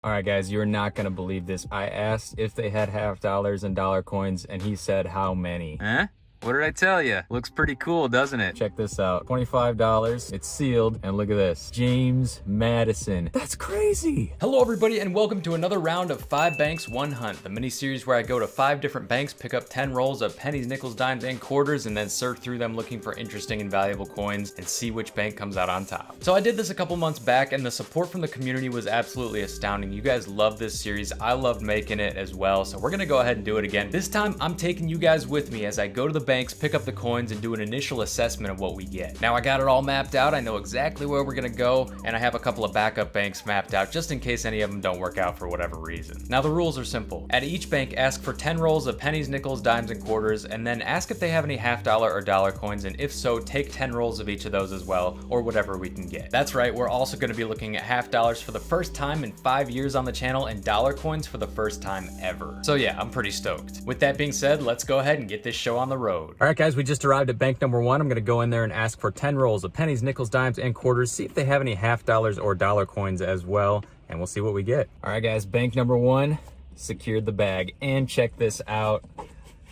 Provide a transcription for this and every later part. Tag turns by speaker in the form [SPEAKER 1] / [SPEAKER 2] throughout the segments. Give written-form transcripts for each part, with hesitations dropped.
[SPEAKER 1] All right, guys, you're not gonna believe this. I asked if they had half dollars and dollar coins, and he said how many.
[SPEAKER 2] Huh? What did I tell you? Looks pretty cool, doesn't it?
[SPEAKER 1] Check this out, $25, it's sealed, and look at this, James Madison. That's crazy.
[SPEAKER 2] Hello everybody, and welcome to another round of 5 Banks, 1 Hunt, the mini series where I go to 5 different banks, pick up 10 rolls of pennies, nickels, dimes, and quarters, and then search through them looking for interesting and valuable coins and see which bank comes out on top. So I did this a couple months back, and the support from the community was absolutely astounding. You guys love this series. I loved making it as well, so we're gonna go ahead and do it again. This time, I'm taking you guys with me as I go to the banks, pick up the coins, and do an initial assessment of what we get. Now I got it all mapped out, I know exactly where we're gonna go, and I have a couple of backup banks mapped out just in case any of them don't work out for whatever reason. Now the rules are simple. At each bank, ask for 10 rolls of pennies, nickels, dimes, and quarters, and then ask if they have any half dollar or dollar coins, and if so, take 10 rolls of each of those as well, or whatever we can get. That's right, we're also gonna be looking at half dollars for the first time in 5 years on the channel, and dollar coins for the first time ever. So yeah, I'm pretty stoked. With that being said, let's go ahead and get this show on the road.
[SPEAKER 1] All right, guys, we just arrived at bank number 1. I'm gonna go in there and ask for 10 rolls of pennies, nickels, dimes, and quarters, see if they have any half dollars or dollar coins as well, and we'll see what we get. All right, guys, bank number 1 secured the bag, and check this out.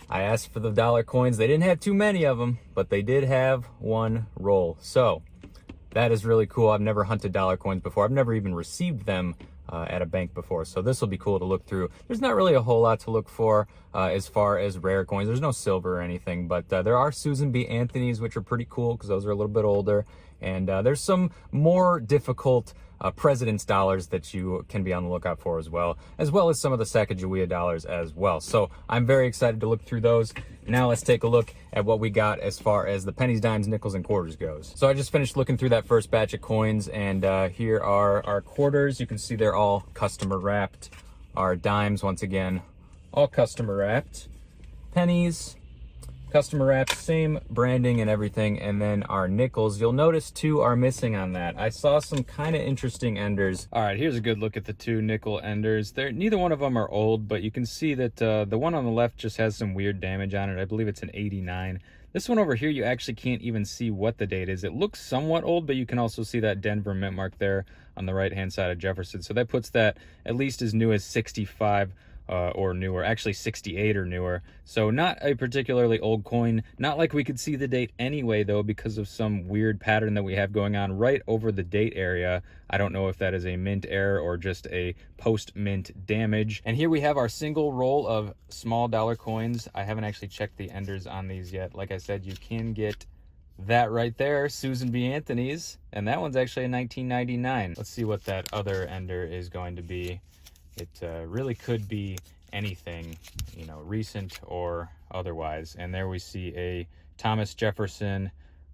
[SPEAKER 1] I asked for the dollar coins. They didn't have too many of them, but they did have 1 roll. So that is really cool. I've never hunted dollar coins before. I've never even received them at a bank before, so this will be cool to look through. There's not really a whole lot to look for as far as rare coins. There's no silver or anything, but there are Susan B. Anthony's, which are pretty cool because those are a little bit older, and there's some more difficult president's dollars that you can be on the lookout for as well as some of the Sacagawea dollars as well. So I'm very excited to look through those. Now let's take a look at what we got as far as the pennies, dimes, nickels, and quarters goes. So I just finished looking through that first batch of coins, and here are our quarters. You can see they're all customer wrapped. Our dimes, once again, all customer wrapped. Pennies, customer wrapped, same branding and everything. And then our nickels, you'll notice 2 are missing on that. I saw some kind of interesting enders. All right, here's a good look at the 2 nickel enders. Neither one of them are old, but you can see that the one on the left just has some weird damage on it. I believe it's an 89. This one over here, you actually can't even see what the date is. It looks somewhat old, but you can also see that Denver mint mark there on the right-hand side of Jefferson. So that puts that at least as new as 65 or newer, actually 68 or newer. So not a particularly old coin. Not like we could see the date anyway, though, because of some weird pattern that we have going on right over the date area. I don't know if that is a mint error or just a post-mint damage. And here we have our single roll of small dollar coins. I haven't actually checked the enders on these yet. Like I said, you can get that right there, Susan B. Anthony's, and that one's actually a 1999. Let's see what that other ender is going to be. It really could be anything, you know, recent or otherwise. And there we see a Thomas Jefferson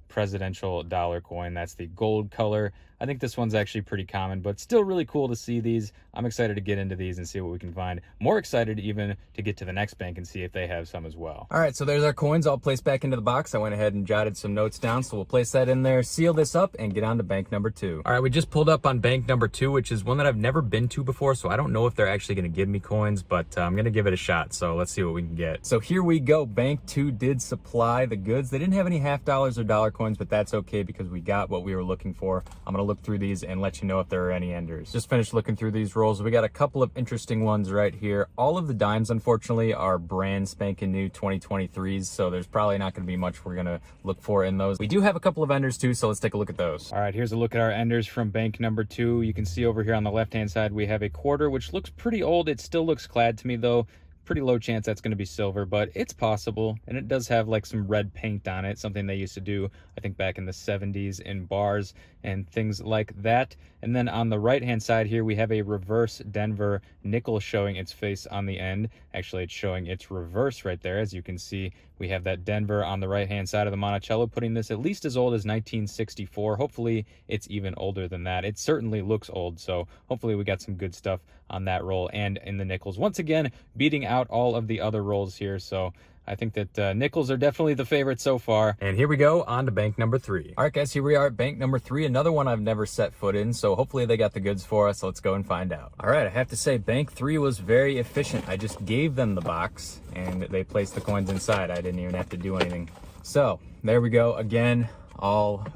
[SPEAKER 1] presidential dollar coin. That's the gold color. I think this one's actually pretty common, but still really cool to see these. I'm excited to get into these and see what we can find. More excited even to get to the next bank and see if they have some as well. All right, so there's our coins all placed back into the box. I went ahead and jotted some notes down, so we'll place that in there, seal this up, and get on to bank number 2. All right, we just pulled up on bank number 2, which is one that I've never been to before, so I don't know if they're actually gonna give me coins, but I'm gonna give it a shot, so let's see what we can get. So here we go. Bank 2 did supply the goods. They didn't have any half dollars or dollar coins, but that's okay because we got what we were looking for. I'm gonna look through these and let you know if there are any enders. Just finished looking through these rolls. We got a couple of interesting ones right here. All of the dimes, unfortunately, are brand spanking new 2023s, so there's probably not going to be much we're going to look for in those. We do have a couple of enders too, so let's take a look at those. All right, here's a look at our enders from bank number 2. You can see over here on the left-hand side, we have a quarter, which looks pretty old. It still looks clad to me, though. Pretty low chance that's going to be silver, but it's possible. And it does have like some red paint on it, something they used to do, I think, back in the 70s in bars and things like that. And then on the right-hand side here, we have a reverse Denver nickel showing its face on the end. Actually, it's showing its reverse right there. As you can see, we have that Denver on the right-hand side of the Monticello, putting this at least as old as 1964. Hopefully, it's even older than that. It certainly looks old, so hopefully we got some good stuff on that roll and in the nickels. Once again, beating out all of the other rolls here, so I think that nickels are definitely the favorite so far. And here we go, on to bank number 3. All right, guys, here we are at bank number 3, another one I've never set foot in, so hopefully they got the goods for us. Let's go and find out. All right, I have to say, bank 3 was very efficient. I just gave them the box, and they placed the coins inside. I didn't even have to do anything. So, there we go, again, all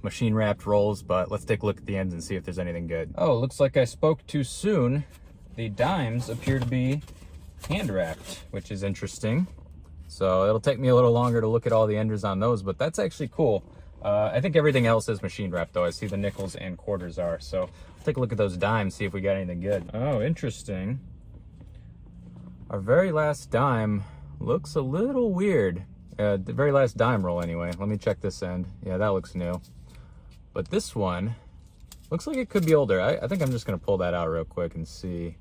[SPEAKER 1] machine wrapped rolls, but let's take a look at the ends and see if there's anything good. Oh, looks like I spoke too soon. the dimes appear to be hand wrapped, which is interesting. So it'll take me a little longer to look at all the enders on those, but that's actually cool. I think everything else is machine wrapped though. I see the nickels and quarters are. So I'll take a look at those dimes, see if we got anything good. Oh, interesting. Our very last dime looks a little weird. The very last dime roll anyway. Let me check this end. Yeah, that looks new. But this one looks like it could be older. I think I'm just gonna pull that out real quick and see.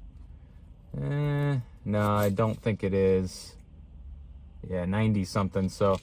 [SPEAKER 1] No, I don't think it is. Yeah, 90 something, so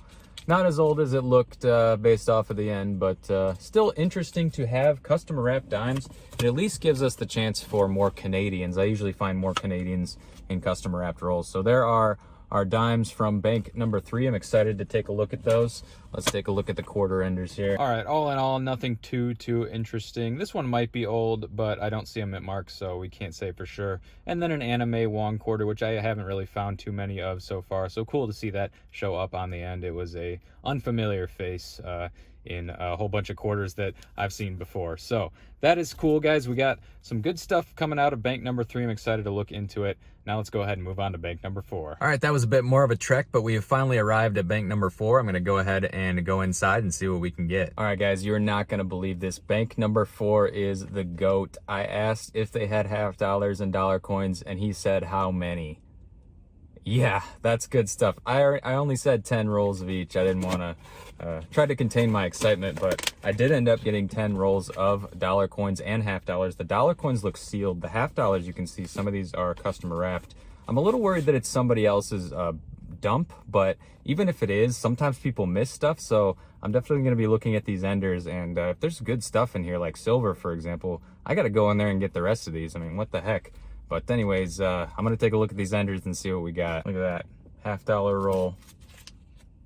[SPEAKER 1] not as old as it looked based off of the end, but still interesting to have customer wrapped dimes. It at least gives us the chance for more Canadians. I usually find more Canadians in customer wrapped rolls. So there are our dimes from bank number 3. I'm excited to take a look at those. Let's take a look at the quarter enders here. All right, all in all, nothing too interesting. This one might be old, but I don't see them at mark, so we can't say for sure. And then an anime Wong quarter, which I haven't really found too many of so far. So cool to see that show up on the end. It was a unfamiliar face in a whole bunch of quarters that I've seen before. So that is cool, guys. We got some good stuff coming out of bank number 3. I'm excited to look into it. Now let's go ahead and move on to bank number 4. All right, that was a bit more of a trek, but we have finally arrived at bank number 4. I'm gonna go ahead and go inside and see what we can get. All right, guys, you're not gonna believe this. Bank number 4 is the GOAT. I asked if they had half dollars and dollar coins, and he said how many. Yeah, that's good stuff. I only said 10 rolls of each. I didn't want to try to contain my excitement, but I did end up getting 10 rolls of dollar coins and half dollars. The dollar coins look sealed. The half dollars, you can see some of these are customer wrapped. I'm a little worried that it's somebody else's dump, but even if it is, sometimes people miss stuff. So I'm definitely going to be looking at these enders, and if there's good stuff in here, like silver, for example, I got to go in there and get the rest of these. I mean, what the heck? But anyways, I'm going to take a look at these enders and see what we got. Look at that. Half dollar roll.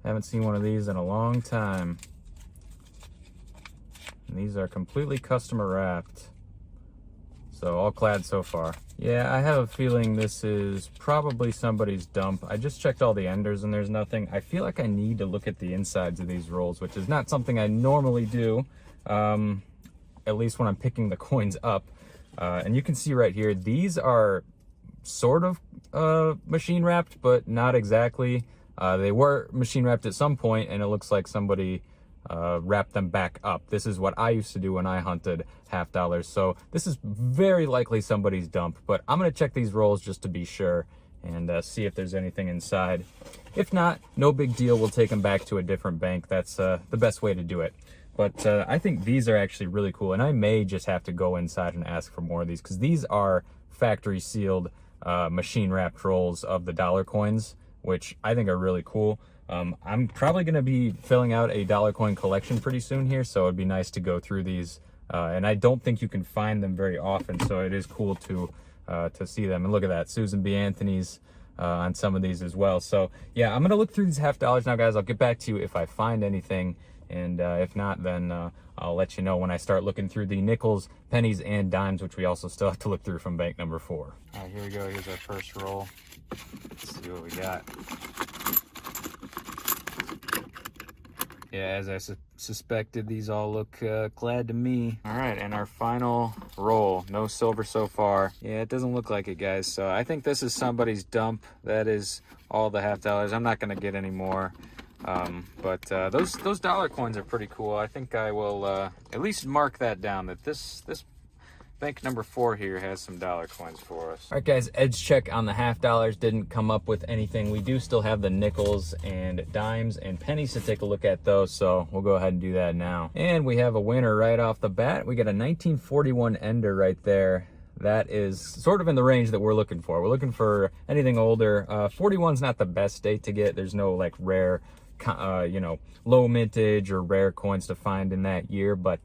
[SPEAKER 1] Haven't seen one of these in a long time. And these are completely customer wrapped. So all clad so far. Yeah, I have a feeling this is probably somebody's dump. I just checked all the enders and there's nothing. I feel like I need to look at the insides of these rolls, which is not something I normally do. At least when I'm picking the coins up. And you can see right here, these are sort of machine wrapped, but not exactly. They were machine wrapped at some point, and it looks like somebody wrapped them back up. This is what I used to do when I hunted half dollars. So this is very likely somebody's dump, but I'm gonna check these rolls just to be sure and see if there's anything inside. If not, no big deal. We'll take them back to a different bank. That's the best way to do it. But I think these are actually really cool, and I may just have to go inside and ask for more of these, because these are factory sealed machine wrapped rolls of the dollar coins, which I think are really cool. I'm probably going to be filling out a dollar coin collection pretty soon here, so it'd be nice to go through these. And I don't think you can find them very often, so it is cool to see them. And look at that, Susan B. Anthony's on some of these as well. So yeah, I'm going to look through these half dollars now, guys. I'll get back to you if I find anything. And if not, then I'll let you know when I start looking through the nickels, pennies, and dimes, which we also still have to look through from bank number 4. All right, here we go. Here's our first roll. Let's see what we got. Yeah, as I suspected, these all look clad to me. All right, and our final roll. No silver so far. Yeah, it doesn't look like it, guys. So I think this is somebody's dump. That is all the half dollars. I'm not going to get any more. But those dollar coins are pretty cool. I think I will at least mark that down, that this bank number 4 here has some dollar coins for us. All right, guys, edge check on the half dollars. Didn't come up with anything. We do still have the nickels and dimes and pennies to take a look at those, so we'll go ahead and do that now. And we have a winner right off the bat. We got a 1941 ender right there. That is sort of in the range that we're looking for. We're looking for anything older. 41's not the best date to get. There's no like rare low mintage or rare coins to find in that year, but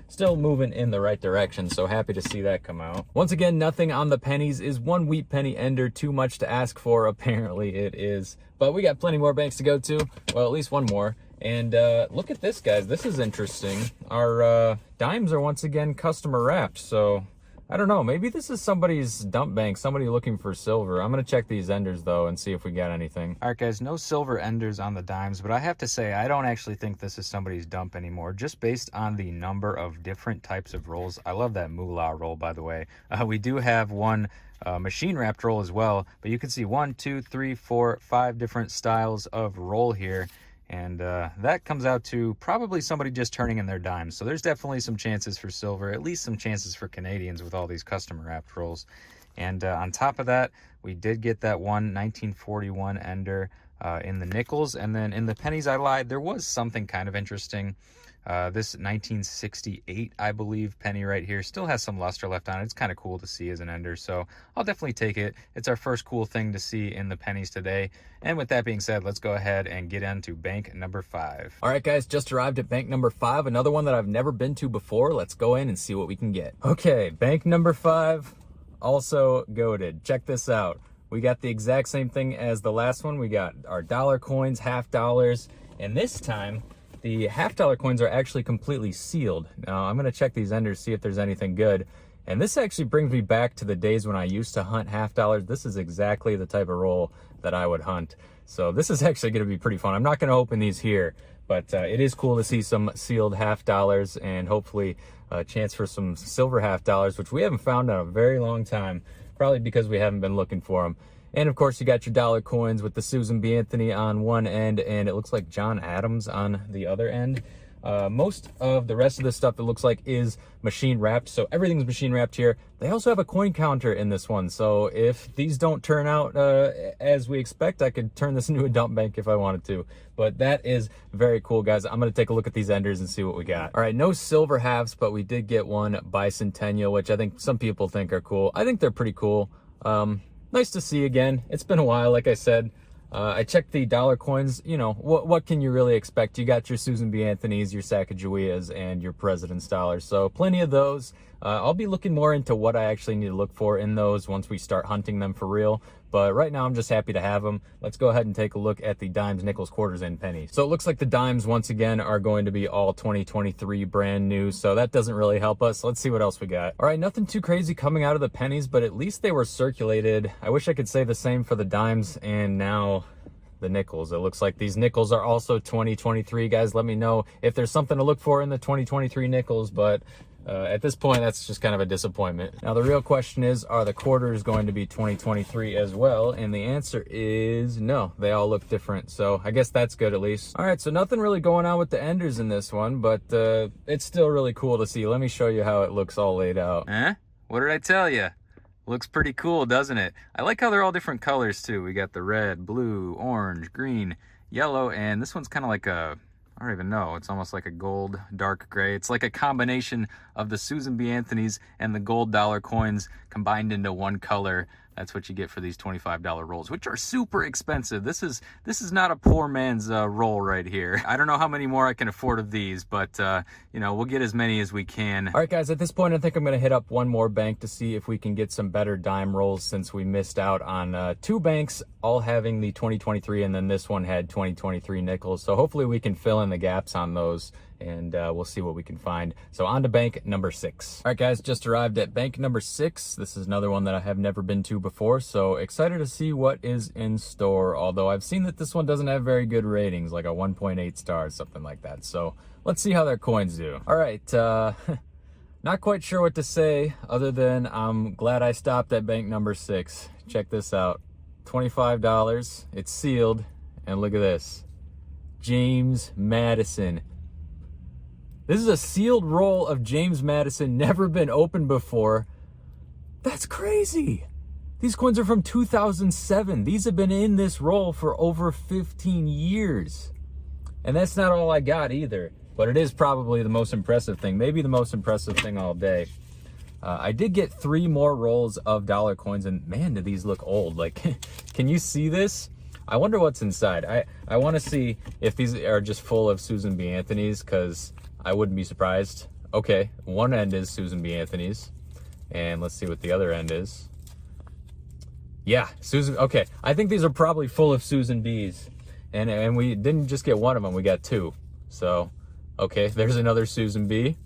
[SPEAKER 1] still moving in the right direction, so happy to see that come out. Once again, nothing on the pennies. Is one wheat penny ender too much to ask for? Apparently it is, but we got plenty more banks to go to. Well, at least one more. And look at this, guys. This is interesting. Our dimes are once again customer wrapped, so I don't know, maybe this is somebody's dump bank, somebody looking for silver. I'm gonna check these enders though and see if we got anything. All right guys, no silver enders on the dimes, but I have to say I don't actually think this is somebody's dump anymore, just based on the number of different types of rolls. I love that moolah roll, by the way. We do have one machine wrapped roll as well, but you can see 1, 2, 3, 4, 5 different styles of roll here. And that comes out to probably somebody just turning in their dimes. So there's definitely some chances for silver, at least some chances for Canadians with all these custom wrapped rolls. And on top of that, we did get that one 1941 ender in the nickels. And then in the pennies, I lied, there was something kind of interesting. This 1968, I believe, penny right here still has some luster left on it. It's kind of cool to see as an ender, so I'll definitely take it. It's our first cool thing to see in the pennies today. And with that being said, let's go ahead and get into bank number 5. All right, guys, just arrived at bank number 5, another one that I've never been to before. Let's go in and see what we can get. Okay, bank number 5, also goated. Check this out. We got the exact same thing as the last one. We got our dollar coins, half dollars, and this time, the $half coins are actually completely sealed. Now, I'm going to check these enders, see if there's anything good. And this actually brings me back to the days when I used to hunt half dollars. This is exactly the type of roll that I would hunt. So this is actually going to be pretty fun. I'm not going to open these here, but it is cool to see some sealed half dollars and hopefully a chance for some silver half dollars, which we haven't found in a very long time, probably because we haven't been looking for them. And of course, you got your dollar coins with the Susan B. Anthony on one end, and it looks like John Adams on the other end. Most of the rest of this stuff, it looks like, is machine wrapped. So everything's machine wrapped here. They also have a coin counter in this one. So if these don't turn out as we expect, I could turn this into a dump bank if I wanted to. But that is very cool, guys. I'm going to take a look at these enders and see what we got. All right, no silver halves, but we did get one bicentennial, which I think some people think are cool. I think they're pretty cool. Nice to see again. It's been a while, like I said. I checked the dollar coins. You know, what can you really expect? You got your Susan B. Anthony's, your Sacagaweas, and your President's dollars. So plenty of those. I'll be looking more into what I actually need to look for in those once we start hunting them for real. But right now, I'm just happy to have them. Let's go ahead and take a look at the dimes, nickels, quarters, and pennies. So it looks like the dimes, once again, are going to be all 2023 brand new. So that doesn't really help us. Let's see what else we got. All right, nothing too crazy coming out of the pennies, but at least they were circulated. I wish I could say the same for the dimes and now the nickels. It looks like these nickels are also 2023. Guys, let me know if there's something to look for in the 2023 nickels, but at this point, that's just kind of a disappointment. Now, the real question is, are the quarters going to be 2023 as well? And the answer is no. They all look different, so I guess that's good at least. All right, so nothing really going on with the enders in this one, but it's still really cool to see. Let me show you how it looks all laid out. What did I tell you? Looks pretty cool, doesn't it? I like how they're all different colors too. We got the red, blue, orange, green, yellow, and this one's kind of like a, I don't even know, it's almost like a gold, dark gray. It's like a combination of the Susan B. Anthony's and the gold dollar coins combined into one color. That's what you get for these $25 rolls, which are super expensive. This is not a poor man's roll right here. I don't know how many more I can afford of these, but you know, we'll get as many as we can. All right, guys, at this point, I think I'm gonna hit up one more bank to see if we can get some better dime rolls, since we missed out on 2 banks all having the 2023, and then this one had 2023 nickels. So hopefully we can fill in the gaps on those, and we'll see what we can find. So on to bank number 6. All right, guys, just arrived at bank number 6. This is another one that I have never been to before, so excited to see what is in store, although I've seen that this one doesn't have very good ratings, like a 1.8 stars, something like that. So let's see how their coins do. All right, not quite sure what to say other than I'm glad I stopped at bank number 6. Check this out. $25. It's sealed, and look at this. James Madison. This is a sealed roll of James Madison, never been opened before. That's crazy. These coins are from 2007. These have been in this roll for over 15 years. And that's not all I got either, but it is probably the most impressive thing, maybe the most impressive thing all day. I did get 3 more rolls of dollar coins, and man, do these look old. Like, can you see this? I wonder what's inside. I want to see if these are just full of Susan B. Anthony's, because I wouldn't be surprised. Okay, one end is Susan B. Anthony's, and let's see what the other end is. Yeah, Susan. Okay, I think these are probably full of Susan B's, and we didn't just get one of them, we got 2. So, okay, there's another Susan B.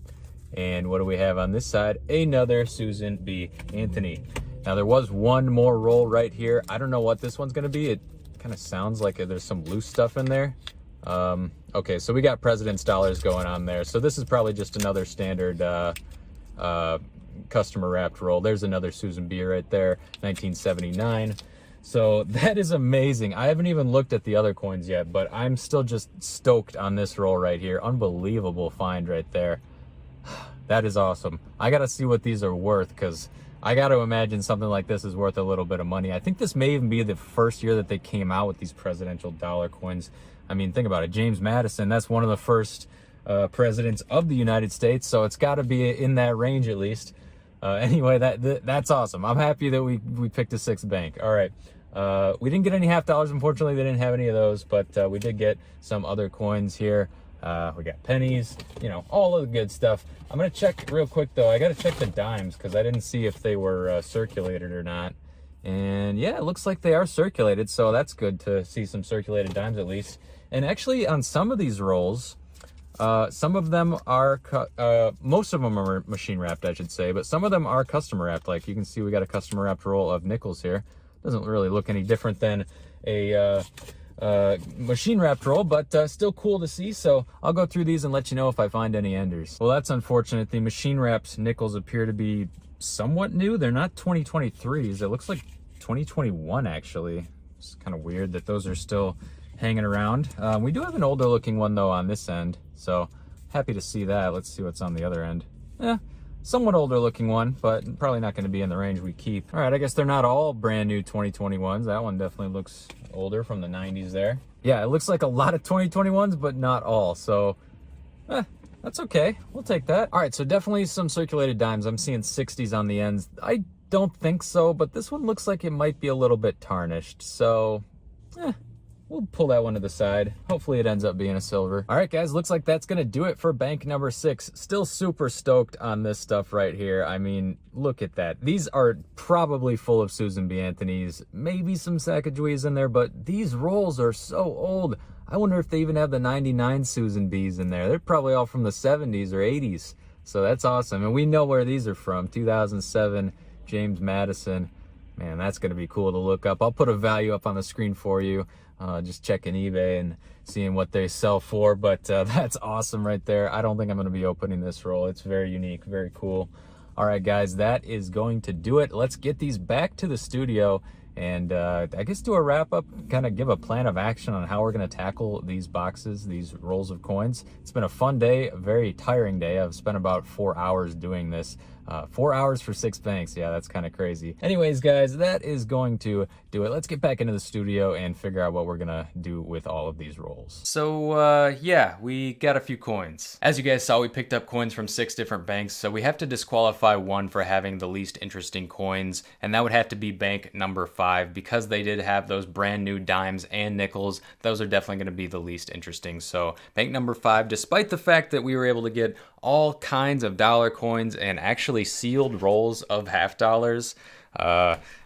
[SPEAKER 1] And what do we have on this side? Another Susan B. Anthony. Now there was one more roll right here. I don't know what this one's gonna be. It kind of sounds like there's some loose stuff in there. Okay, so we got President's dollars going on there. So this is probably just another standard customer wrapped roll. There's another Susan B right there, 1979. So that is amazing. I haven't even looked at the other coins yet, but I'm still just stoked on this roll right here. Unbelievable find right there. That is awesome. I gotta see what these are worth, because I gotta imagine something like this is worth a little bit of money. I think this may even be the first year that they came out with these presidential dollar coins. I mean, think about it. James Madison, that's one of the first presidents of the United States, so it's got to be in that range at least. Anyway, that's awesome. I'm happy that we picked a sixth bank. All right. We didn't get any half dollars. Unfortunately, they didn't have any of those, but we did get some other coins here. We got pennies, you know, all of the good stuff. I'm going to check real quick, though. I got to check the dimes because I didn't see if they were circulated or not. And yeah, it looks like they are circulated, so that's good to see some circulated dimes at least. And actually, on some of these rolls, some of them are, most of them are machine wrapped, I should say, but some of them are customer wrapped. Like you can see, we got a customer wrapped roll of nickels here. Doesn't really look any different than a machine wrapped roll, but still cool to see. So I'll go through these and let you know if I find any enders. Well, that's unfortunate. The machine wrapped nickels appear to be somewhat new. They're not 2023s. It looks like 2021 actually. It's kind of weird that those are still hanging around. We do have an older looking one though on this end, so happy to see that. Let's see what's on the other end. Somewhat older looking one, but probably not going to be in the range we keep. All right, I guess they're not all brand new 2021s. That one definitely looks older, from the 90s there. Yeah, it looks like a lot of 2021s, but not all. So that's okay. We'll take that. All right, so definitely some circulated dimes. I'm seeing 60s on the ends. I don't think so, but this one looks like it might be a little bit tarnished. So we'll pull that one to the side. Hopefully it ends up being a silver. All right, guys, looks like that's gonna do it for bank number 6. Still super stoked on this stuff right here. I mean, look at that. These are probably full of Susan B. Anthony's, maybe some Sacagaweas in there, but these rolls are so old. I wonder if they even have the 99 Susan B's in there. They're probably all from the 70s or 80s. So that's awesome. And we know where these are from. 2007, James Madison. Man, that's gonna be cool to look up. I'll put a value up on the screen for you. Just checking eBay and seeing what they sell for, but that's awesome right there. I don't think I'm going to be opening this roll. It's very unique, very cool. All right, guys, that is going to do it. Let's get these back to the studio and I guess do a wrap up, kind of give a plan of action on how we're going to tackle these boxes, these rolls of coins. It's been a fun day, a very tiring day. I've spent about 4 hours doing this. 4 hours for 6 banks. Yeah, that's kind of crazy. Anyways, guys, that is going to do it. Let's get back into the studio and figure out what we're gonna do with all of these rolls.
[SPEAKER 2] So yeah, we got a few coins. As you guys saw, we picked up coins from 6 different banks, so we have to disqualify one for having the least interesting coins, and that would have to be bank number 5, because they did have those brand new dimes and nickels. Those are definitely going to be the least interesting. So bank number 5, despite the fact that we were able to get all kinds of dollar coins and actually sealed rolls of half dollars,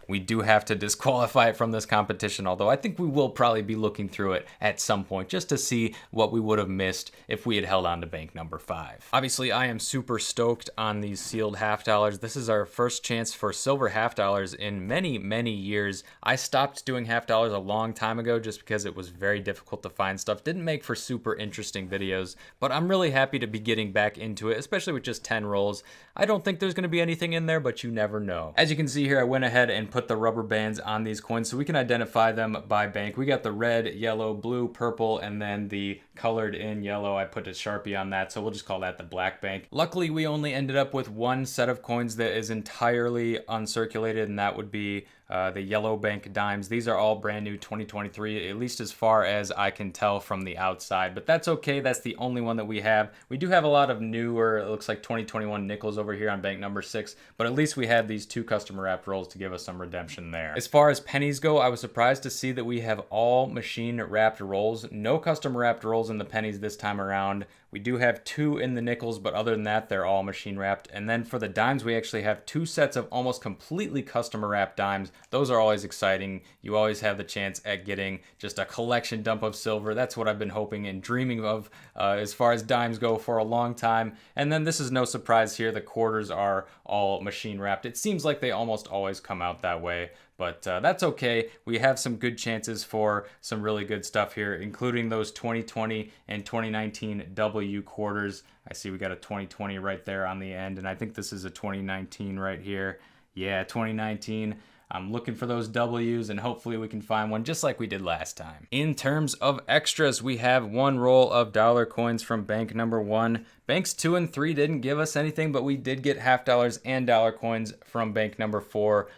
[SPEAKER 2] we do have to disqualify it from this competition, although I think we will probably be looking through it at some point just to see what we would have missed if we had held on to bank number 5. Obviously, I am super stoked on these sealed half dollars. This is our first chance for silver half dollars in many, many years. I stopped doing half dollars a long time ago just because it was very difficult to find stuff. Didn't make for super interesting videos, but I'm really happy to be getting back into it, especially with just 10 rolls. I don't think there's going to be anything in there, but you never know. As you can see here, I went ahead and put the rubber bands on these coins so we can identify them by bank. We got the red, yellow, blue, purple, and then the colored in yellow. I put a Sharpie on that, so we'll just call that the black bank. Luckily, we only ended up with one set of coins that is entirely uncirculated, and that would be the yellow bank dimes. These are all brand new 2023, at least as far as I can tell from the outside, but that's okay. That's the only one that we have. We do have a lot of newer, it looks like 2021 nickels over here on bank number 6, but at least we have these 2 customer wrapped rolls to give us some redemption there. As far as pennies go, I was surprised to see that we have all machine wrapped rolls. No custom wrapped rolls in the pennies this time around. We do have 2 in the nickels, but other than that, they're all machine wrapped. And then for the dimes, we actually have 2 sets of almost completely customer wrapped dimes. Those are always exciting. You always have the chance at getting just a collection dump of silver. That's what I've been hoping and dreaming of as far as dimes go for a long time. And then this is no surprise here. The quarters are all machine wrapped. It seems like they almost always come out that way. But that's okay. We have some good chances for some really good stuff here, including those 2020 and 2019 W quarters. I see we got a 2020 right there on the end, and I think this is a 2019 right here. Yeah, 2019. I'm looking for those W's, and hopefully we can find one just like we did last time. In terms of extras, we have 1 roll of dollar coins from bank number 1. Banks 2 and 3 didn't give us anything, but we did get half dollars and dollar coins from bank number 4.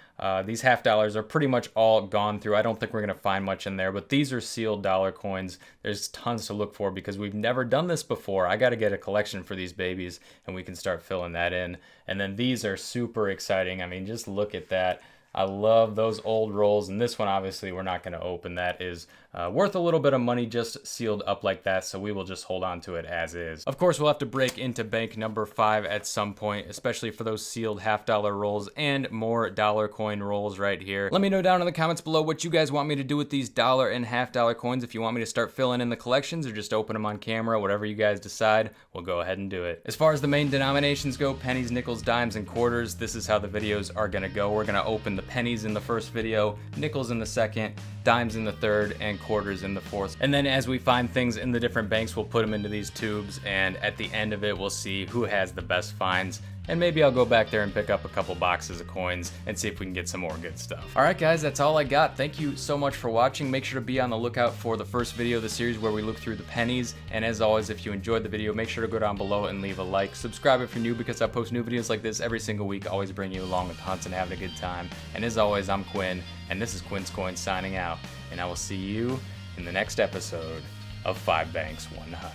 [SPEAKER 2] These half dollars are pretty much all gone through. I don't think we're going to find much in there, but these are sealed dollar coins. There's tons to look for because we've never done this before. I got to get a collection for these babies, and we can start filling that in. And then these are super exciting. I mean, just look at that. I love those old rolls, and this one obviously we're not going to open. That is worth a little bit of money just sealed up like that, so we will just hold on to it as is. Of course, we'll have to break into bank number 5 at some point, especially for those sealed half dollar rolls and more dollar coin rolls right here. Let me know down in the comments below what you guys want me to do with these dollar and half dollar coins. If you want me to start filling in the collections or just open them on camera, whatever you guys decide, we'll go ahead and do it. As far as the main denominations go, pennies, nickels, dimes, and quarters, this is how the videos are going to go. We're going to open the pennies in the first video, nickels in the second, dimes in the third, and quarters in the fourth. And then as we find things in the different banks, we'll put them into these tubes, and at the end of it, we'll see who has the best finds. And maybe I'll go back there and pick up a couple boxes of coins and see if we can get some more good stuff. Alright guys, that's all I got. Thank you so much for watching. Make sure to be on the lookout for the first video of the series where we look through the pennies. And as always, if you enjoyed the video, make sure to go down below and leave a like. Subscribe if you're new because I post new videos like this every single week, always bring you along with the hunts and having a good time. And as always, I'm Quinn, and this is Quin Coins signing out. And I will see you in the next episode of 5 Banks, 1 Hunt.